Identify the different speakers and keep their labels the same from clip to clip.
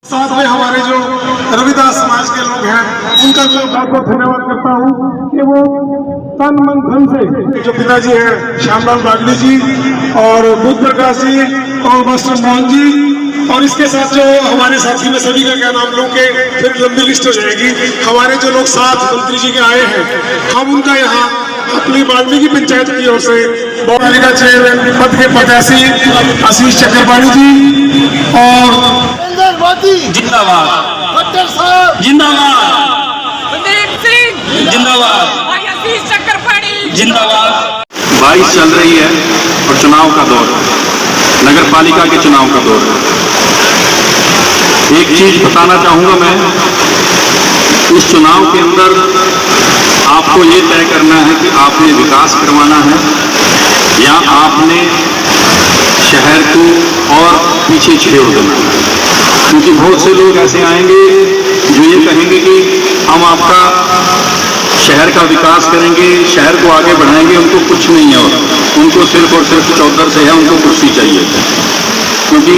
Speaker 1: साथ में हमारे जो रविदास समाज के लोग हैं उनका मैं बहुत बहुत धन्यवाद करता हूँ कि वो तन मन धन से जो पिताजी हैं श्यामलाल बागड़ी जी और बुद्ध प्रकाश जी और मास्टर मोहन जी और इसके साथ जो हमारे साथी में सभी का क्या नाम लोग के फिर लंबी लिस्ट हो जाएगी। हमारे जो लोग साथ मंत्री जी के आए हैं हम उनका यहाँ अपनी वाल्मीकि पंचायत की ओर से पालिका चेयरमैन पद के प्रत्याशी आशीष चक्रपाणी जी और
Speaker 2: जिंदाबाद
Speaker 3: खट्टर साहब
Speaker 2: जिंदाबाद
Speaker 4: कुलदीप सिंह
Speaker 2: जिंदाबाद
Speaker 4: आशीष चक्रपाणी
Speaker 2: जिंदाबाद।
Speaker 5: 22 चल रही है और चुनाव का दौर, नगर पालिका के चुनाव का दौर। एक चीज बताना चाहूंगा मैं, इस चुनाव के अंदर आपको ये तय करना है कि आपने विकास करवाना है या आपने शहर को और पीछे छेड़ देना है। क्योंकि बहुत से लोग ऐसे आएंगे जो ये कहेंगे कि हम आपका शहर का विकास करेंगे, शहर को आगे बढ़ाएंगे, उनको कुछ नहीं है और उनको सिर्फ और सिर्फ चौधर से है, उनको कुर्सी चाहिए। क्योंकि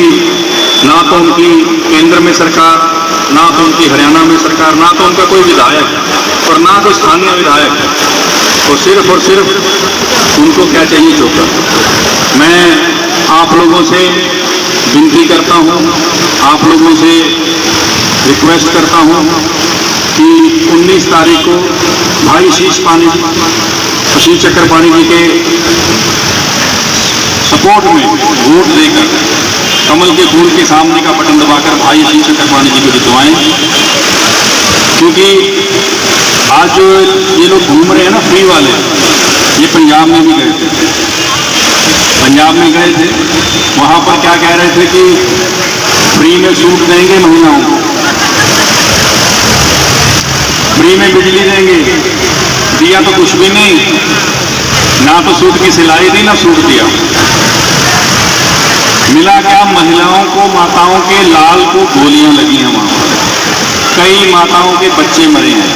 Speaker 5: ना तो उनकी केंद्र में सरकार, ना तो उनकी हरियाणा में सरकार, ना तो उनका कोई विधायक और ना तो स्थानीय विधायक, तो सिर्फ और सिर्फ उनको क्या चाहिए, चौधर। मैं आप लोगों से विनती करता हूं, आप लोगों से रिक्वेस्ट करता हूं कि 19 तारीख को भाई आशीष चक्रपाणी जी के सपोर्ट में वोट देकर कमल के फूल के सामने का बटन दबाकर भाई आशीष चक्रपाणी जी को जितवाएं। क्योंकि आज जो ये लोग घूम रहे हैं ना फ्री वाले, ये पंजाब में भी गए थे, पंजाब में गए थे, वहां पर क्या कह रहे थे कि फ्री में सूट देंगे महिलाओं को, फ्री में बिजली देंगे, दिया तो कुछ भी नहीं, ना तो सूट की सिलाई दी ना सूट दिया। मिला क्या, महिलाओं को, माताओं के लाल को गोलियां लगी हैं, वहां पर कई माताओं के बच्चे मरे हैं।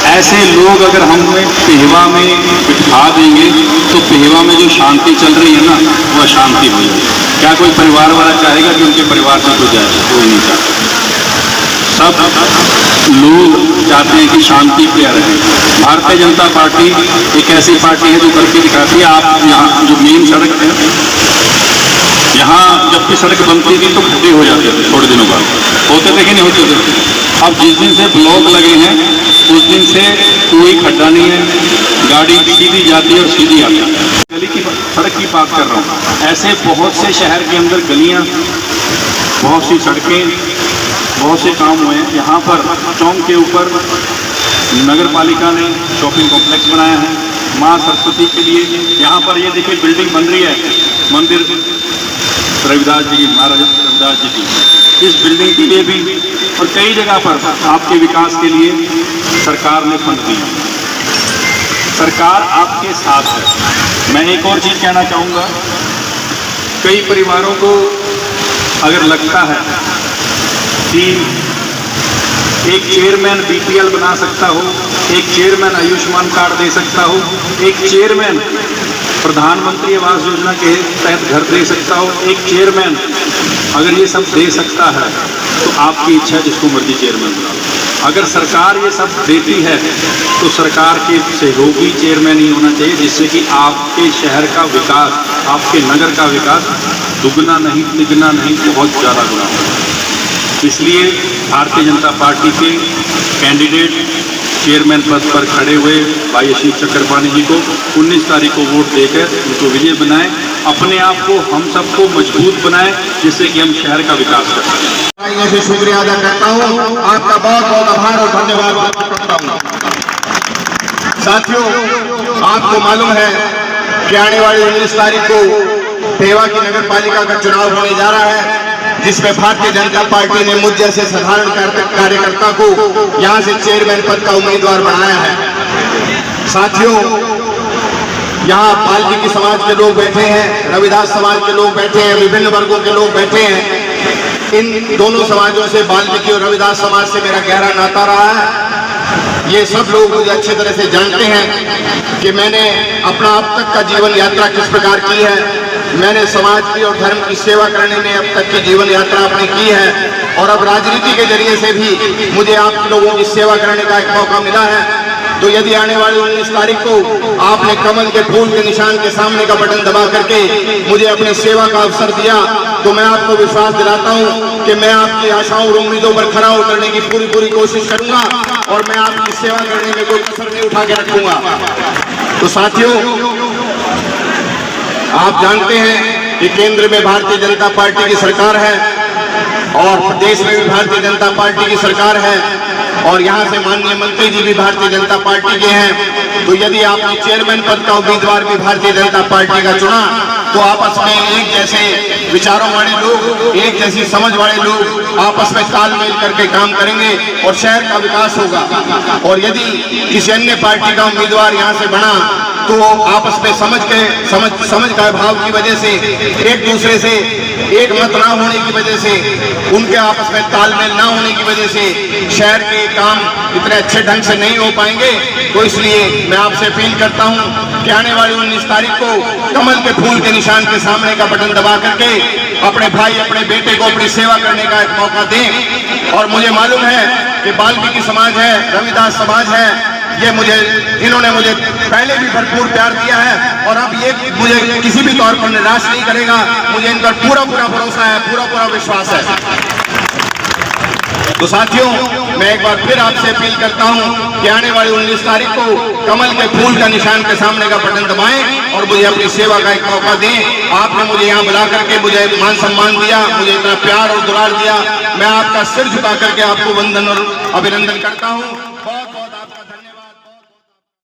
Speaker 5: ऐसे लोग अगर हमें पेहवा में बिठा देंगे तो पेहवा में जो शांति चल रही है ना, वो अशांति हो जाएगी। क्या कोई परिवार वाला चाहेगा कि उनके परिवार से कुछ जाए? कोई नहीं चाहता। सब लोग चाहते हैं कि शांति प्रिय रहे। भारतीय जनता पार्टी एक ऐसी पार्टी है जो करके दिखाती है। आप यहाँ जो मेन सड़क है, यहाँ जब भी सड़क बनती थी तो खड्डे हो जाते थे, थोड़े दिनों बाद होते थे कि नहीं होते थे। अब जिस दिन से ब्लॉक लगे हैं उस दिन से कोई खड्डा नहीं है, गाड़ी सीधी जाती है और सीधी आती है। गली की सड़क की बात कर रहा हूँ। ऐसे बहुत से शहर के अंदर गलियाँ, बहुत सी सड़कें, बहुत से काम हुए हैं। यहाँ पर चौक के ऊपर नगर पालिका ने शॉपिंग कॉम्प्लेक्स बनाया है माँ सरस्वती के लिए। यहाँ पर ये देखिए बिल्डिंग बन रही है मंदिर रविदास जी, महाराज रविदास जी की, इस बिल्डिंग के लिए भी और कई जगह पर आपके विकास के लिए सरकार ने फंड दिया। सरकार आपके साथ है। मैं एक और चीज कहना चाहूँगा, कई परिवारों को अगर लगता है कि एक चेयरमैन बीपीएल बना सकता हो, एक चेयरमैन आयुष्मान कार्ड दे सकता हो, एक चेयरमैन प्रधानमंत्री आवास योजना के तहत घर दे सकता हो, एक चेयरमैन अगर ये सब दे सकता है तो आपकी इच्छा जिसको मर्जी चेयरमैन बनाओ। अगर सरकार ये सब देती है तो सरकार के सहयोगी चेयरमैन ही होना चाहिए, जिससे कि आपके शहर का विकास, आपके नगर का विकास दुगना नहीं, तिगना नहीं, बहुत ज़्यादा गुना हो। इसलिए भारतीय जनता पार्टी के कैंडिडेट चेयरमैन पद पर खड़े हुए भाई आशीष चक्रपाणी जी को 19 तारीख को वोट देकर उनको विजय बनाएं, अपने आप को, हम सबको मजबूत बनाएं, जिससे कि हम शहर का विकास कर सकें।
Speaker 3: से शुक्रिया अदा करता हूँ, आपका बहुत बहुत आभार और धन्यवाद व्यक्त करता हूँ। साथियों, आपको मालूम है कि आने वाली 19 तारीख को पेवा की नगर पालिका का चुनाव होने जा रहा है, जिसमें भारतीय जनता पार्टी ने मुझ जैसे साधारण कार्यकर्ता को यहां से चेयरमैन पद का उम्मीदवार बनाया है। साथियों, यहाँ वाल्मीकि समाज के लोग बैठे हैं, रविदास समाज के लोग बैठे हैं, विभिन्न वर्गों के लोग बैठे हैं। इन दोनों समाजों से, वाल्मीकि और रविदास समाज से मेरा गहरा नाता रहा है। ये सब लोग मुझे अच्छे तरह से जानते हैं कि मैंने अपना अब तक का जीवन यात्रा किस प्रकार की है। मैंने समाज की और धर्म की सेवा करने में अब तक की जीवन यात्रा अपनी की है। और अब राजनीति के जरिए से भी मुझे आप लोगों की सेवा करने का एक मौका मिला है। तो यदि आने वाली 19 तारीख को आपने कमल के फूल के निशान के सामने का बटन दबा करके मुझे अपनी सेवा का अवसर दिया, तो मैं आपको विश्वास दिलाता हूं कि मैं आपकी आशाओं और उम्मीदों पर खरा उतरने की पूरी कोशिश करूंगा और मैं आपकी सेवा करने में कोई कसर नहीं उठा के रखूंगा। तो साथियों, आप जानते हैं कि केंद्र में भारतीय जनता पार्टी की सरकार है और प्रदेश में भी भारतीय जनता पार्टी की सरकार है और यहाँ से माननीय मंत्री जी भी भारतीय जनता पार्टी के हैं। तो यदि आपने चेयरमैन पद का उम्मीदवार भी भारतीय जनता पार्टी का चुना, तो आपस में एक जैसे विचारों वाले लोग, एक जैसी समझ वाले लोग आपस में तालमेल करके काम करेंगे और शहर का विकास होगा। और यदि किसी अन्य पार्टी का उम्मीदवार यहाँ से बना, तो आपस में समझ का अभाव की वजह से, एक दूसरे से एक मत ना होने की वजह से, उनके आपस में तालमेल ना होने की वजह से शहर के काम इतने अच्छे ढंग से नहीं हो पाएंगे। तो इसलिए मैं आपसे अपील करता हूं कि आने वाली 19 तारीख को कमल के फूल के निशान के सामने का बटन दबा करके अपने भाई, अपने बेटे को अपनी सेवा करने का एक मौका दें। और मुझे मालूम है कि वाल्मीकि समाज है, रविदास समाज है, इन्होंने मुझे पहले भी भरपूर प्यार दिया है और अब ये मुझे किसी भी तौर पर निराश नहीं करेगा। मुझे इन पर पूरा भरोसा है, पूरा विश्वास है। तो साथियों, मैं एक बार फिर आपसे अपील करता हूं कि आने वाली 19 तारीख को कमल के फूल का निशान के सामने का बटन दबाएं और मुझे अपनी सेवा का एक मौका दें। आपने मुझे यहाँ बुला करके मुझे मान सम्मान दिया, मुझे इतना प्यार और दुलार दिया, मैं आपका सिर झुका करके आपको वंदन और अभिनंदन करता हूँ।